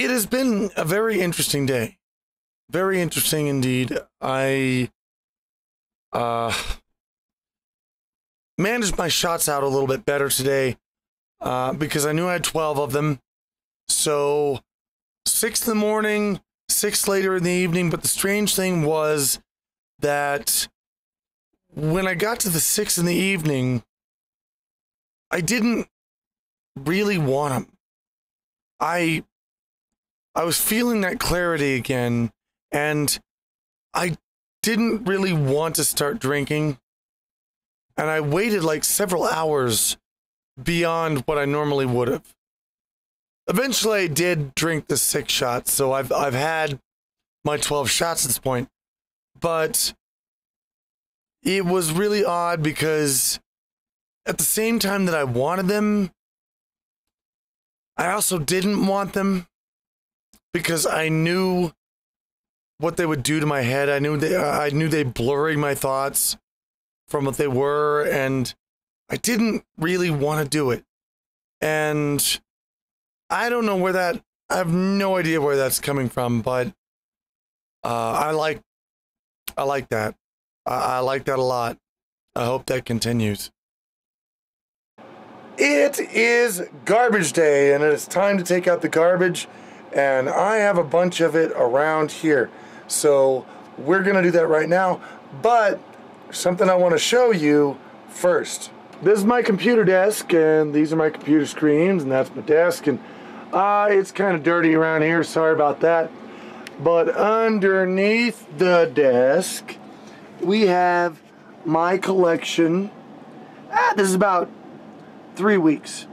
It has been a very interesting day. Very interesting indeed. I managed my shots out a little bit better today because I knew I had 12 of them. So 6 in the morning, 6 later in the evening. But the strange thing was that when I got to the 6 in the evening, I didn't really want them. I was feeling that clarity again, and I didn't really want to start drinking. And I waited like several hours beyond what I normally would have. Eventually, I did drink the 6 shots, so I've had my 12 shots at this point. But it was really odd because at the same time that I wanted them, I also didn't want them because I knew what they would do to my head. I knew they blurring my thoughts from what they were, and I didn't really want to do it. And I don't know I have no idea where that's coming from, but I like that. I like that a lot. I hope that continues. It is garbage day, and it is time to take out the garbage, and I have a bunch of it around here. So we're going to do that right now, but something I want to show you first. This is my computer desk, and these are my computer screens, and that's my desk, and it's kind of dirty around here, sorry about that. But underneath the desk, we have my collection. This is about 3 weeks.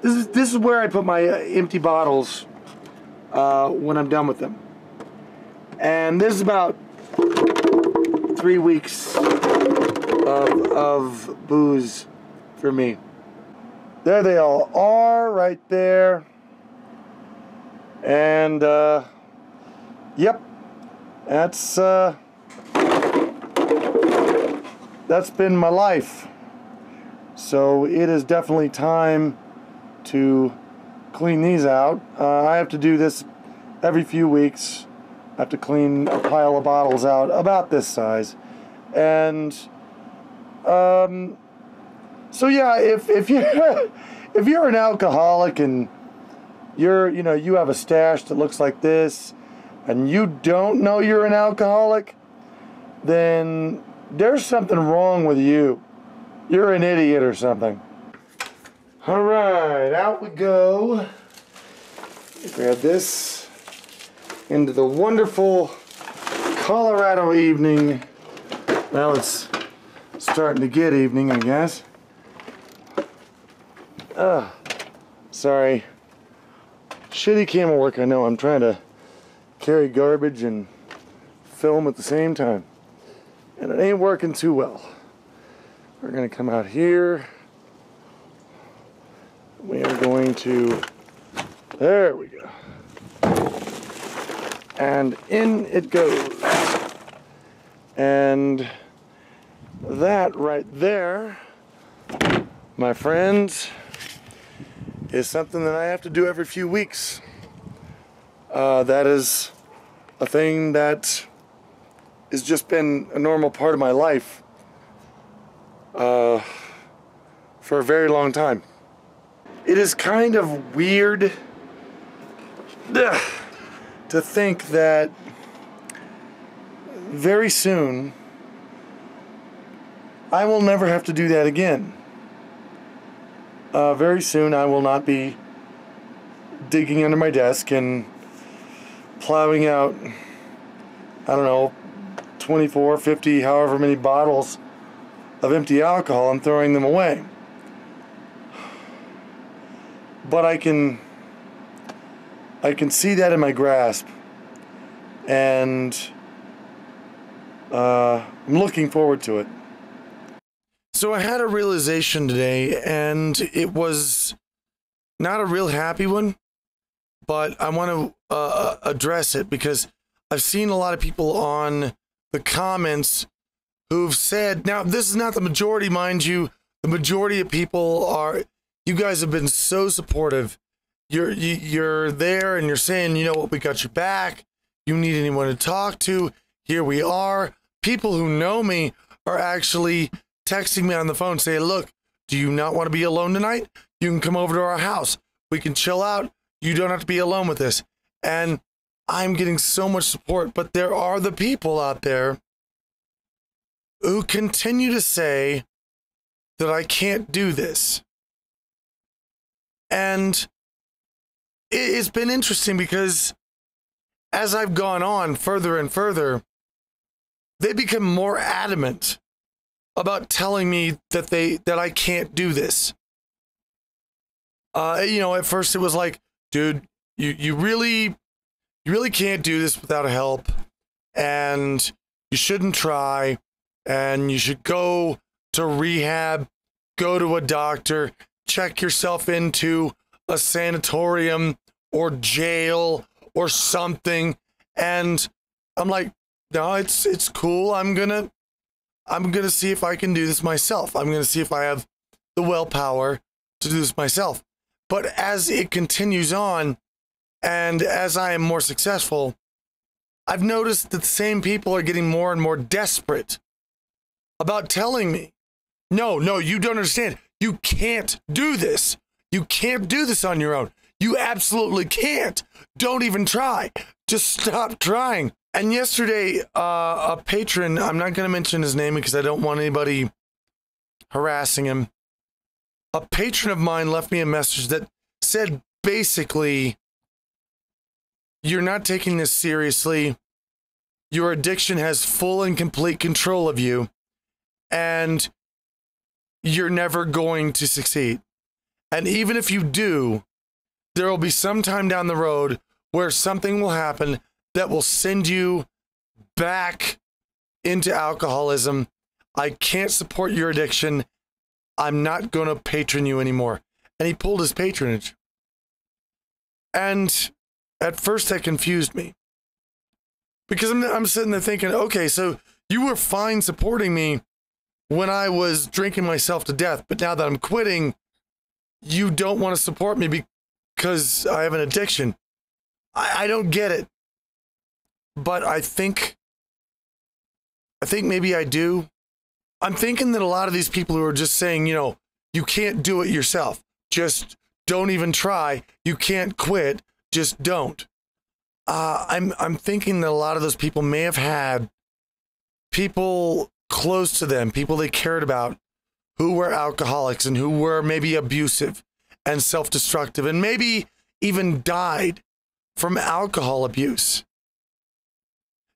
This is where I put my empty bottles when I'm done with them. And this is about 3 weeks of booze for me. There they all are, right there. And yep, that's been my life. So it is definitely time to clean these out. I have to do this every few weeks. I have to clean a pile of bottles out about this size. And so yeah, if you're an alcoholic and you have a stash that looks like this and you don't know you're an alcoholic, then there's something wrong with you. You're an idiot or something. All right, out we go. Grab this into the wonderful Colorado evening. Well, it's starting to get evening, I guess. Sorry. Shitty camera work, I know. I'm trying to carry garbage and film at the same time. And it ain't working too well. We're going to come out here. We are going to, there we go. And in it goes. And that right there, my friends, is something that I have to do every few weeks. That is a thing that has just been a normal part of my life for a very long time. It is kind of weird to think that very soon I will never have to do that again. Very soon I will not be digging under my desk and plowing out, I don't know, 24, 50, however many bottles of empty alcohol and throwing them away. But I can see that in my grasp, and I'm looking forward to it. So I had a realization today, and it was not a real happy one, but I want to address it because I've seen a lot of people on the comments who've said, now this is not the majority, mind you, the majority of people are, you guys have been so supportive you're there and you're saying, you know what, we got your back. You need anyone to talk to? Here we are. People who know me are actually texting me on the phone saying, look, do you not want to be alone tonight? You can come over to our house. We can chill out. You don't have to be alone with this. And I'm getting so much support, but there are the people out there who continue to say that I can't do this. And it's been interesting because as I've gone on further and further, they become more adamant about telling me that I can't do this. At first it was like, dude, you really can't do this without help, and you shouldn't try, and you should go to rehab, go to a doctor, check yourself into a sanatorium or jail or something. And I'm like, no, it's cool. I'm gonna see if I can do this myself. I'm gonna see if I have the willpower to do this myself. But as it continues on, and as I am more successful, I've noticed that the same people are getting more and more desperate about telling me, no, you don't understand. You can't do this. You can't do this on your own. You absolutely can't. Don't even try. Just stop trying. And yesterday, a patron, I'm not going to mention his name because I don't want anybody harassing him. A patron of mine left me a message that said basically, you're not taking this seriously. Your addiction has full and complete control of you, and you're never going to succeed. And even if you do, there will be some time down the road where something will happen that will send you back into alcoholism. I can't support your addiction. I'm not going to patron you anymore. And he pulled his patronage. And at first that confused me. Because I'm sitting there thinking, okay, so you were fine supporting me when I was drinking myself to death, but now that I'm quitting, you don't want to support me because I have an addiction. I don't get it. But I think maybe I do. I'm thinking that a lot of these people who are just saying, you can't do it yourself. Just don't even try. You can't quit. Just don't. I'm thinking that a lot of those people may have had people close to them, people they cared about, who were alcoholics and who were maybe abusive and self-destructive and maybe even died from alcohol abuse.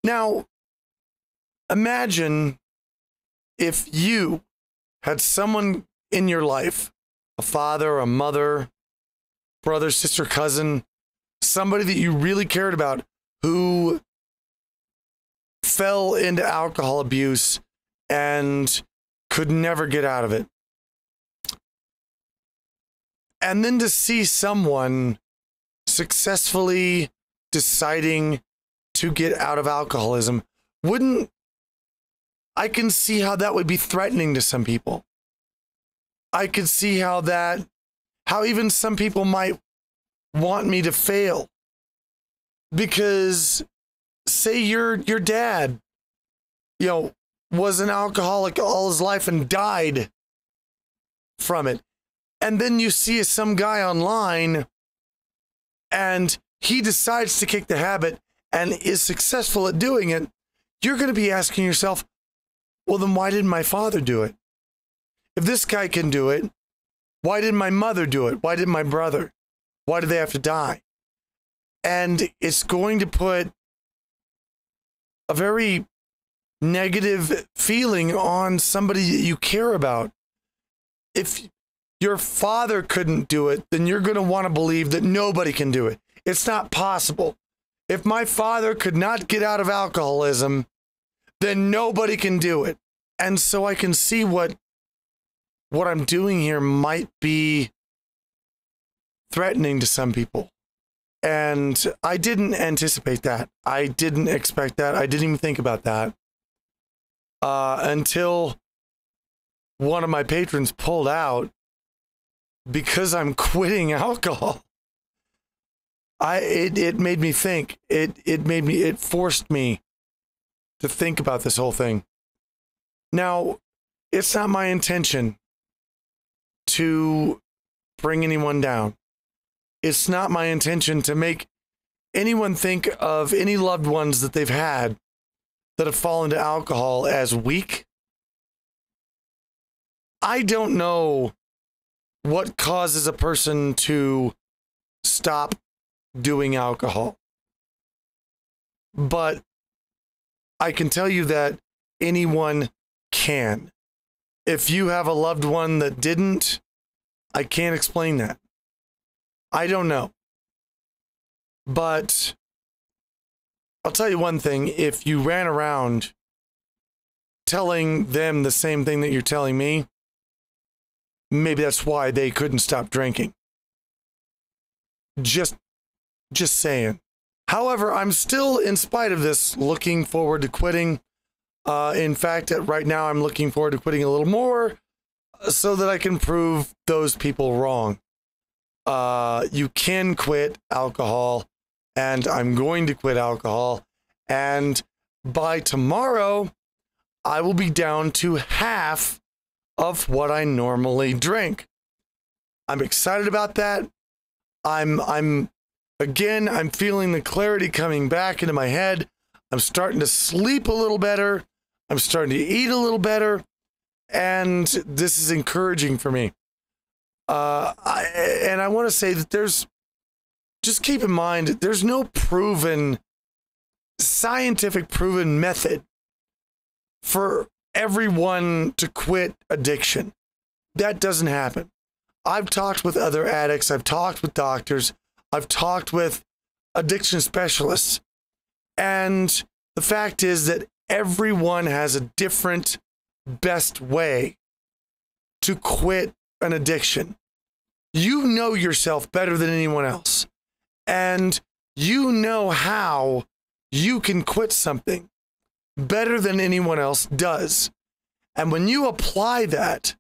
Now, imagine if you had someone in your life, a father, a mother, brother, sister, cousin, somebody that you really cared about who fell into alcohol abuse and could never get out of it. And then to see someone successfully deciding to get out of alcoholism, I can see how that would be threatening to some people. I could see how even some people might want me to fail. Because say your dad, was an alcoholic all his life and died from it. And then you see some guy online and he decides to kick the habit and is successful at doing it. You're going to be asking yourself, well, then why didn't my father do it? If this guy can do it, why didn't my mother do it? Why didn't my brother? Why did they have to die? And it's going to put a very negative feeling on somebody that you care about. If your father couldn't do it, then you're going to want to believe that nobody can do it. It's not possible. If my father could not get out of alcoholism, then nobody can do it. And so I can see what I'm doing here might be threatening to some people. And I didn't anticipate that. I didn't expect that. I didn't even think about that until one of my patrons pulled out because I'm quitting alcohol. It made me think. It forced me to think about this whole thing. Now, it's not my intention to bring anyone down. It's not my intention to make anyone think of any loved ones that they've had that have fallen to alcohol as weak. I don't know what causes a person to stop doing alcohol, but I can tell you that anyone can. If you have a loved one that didn't, I can't explain that. I don't know. But I'll tell you one thing. If you ran around telling them the same thing that you're telling me, maybe that's why they couldn't stop drinking. Just saying. However, I'm still, in spite of this, looking forward to quitting. In fact, right now I'm looking forward to quitting a little more so that I can prove those people wrong. You can quit alcohol, and I'm going to quit alcohol. And by tomorrow, I will be down to half of what I normally drink. I'm excited about that. I'm feeling the clarity coming back into my head. I'm starting to sleep a little better. I'm starting to eat a little better. And this is encouraging for me. I want to say that just keep in mind, there's no scientific proven method for everyone to quit addiction. That doesn't happen. I've talked with other addicts. I've talked with doctors. I've talked with addiction specialists. And the fact is that everyone has a different best way to quit an addiction. You know yourself better than anyone else. And you know how you can quit something better than anyone else does. And when you apply that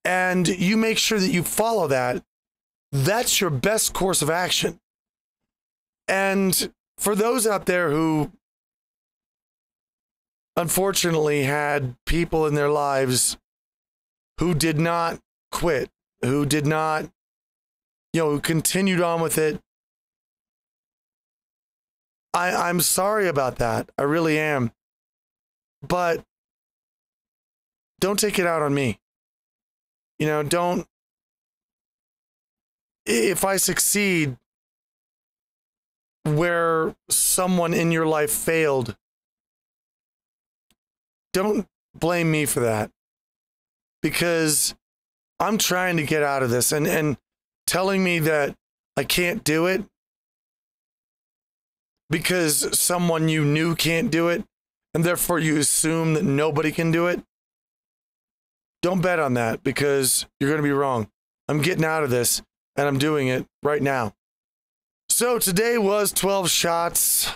and you make sure that you follow that, that's your best course of action. And for those out there who unfortunately had people in their lives who did not quit, who did not, who continued on with it, I'm sorry about that. I really am. But don't take it out on me. If I succeed where someone in your life failed, don't blame me for that, because I'm trying to get out of this, and telling me that I can't do it because someone you knew can't do it, and therefore you assume that nobody can do it. Don't bet on that, because you're going to be wrong. I'm getting out of this, and I'm doing it right now. So today was 12 shots.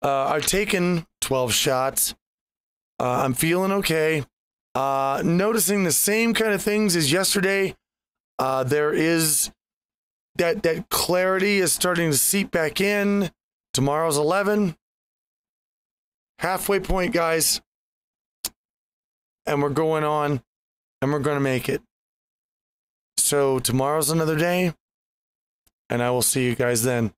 I've taken 12 shots. I'm feeling okay. Noticing the same kind of things as yesterday. There is that clarity is starting to seep back in. Tomorrow's 11. Halfway point, guys. And we're going on, and we're going to make it. So tomorrow's another day, and I will see you guys then.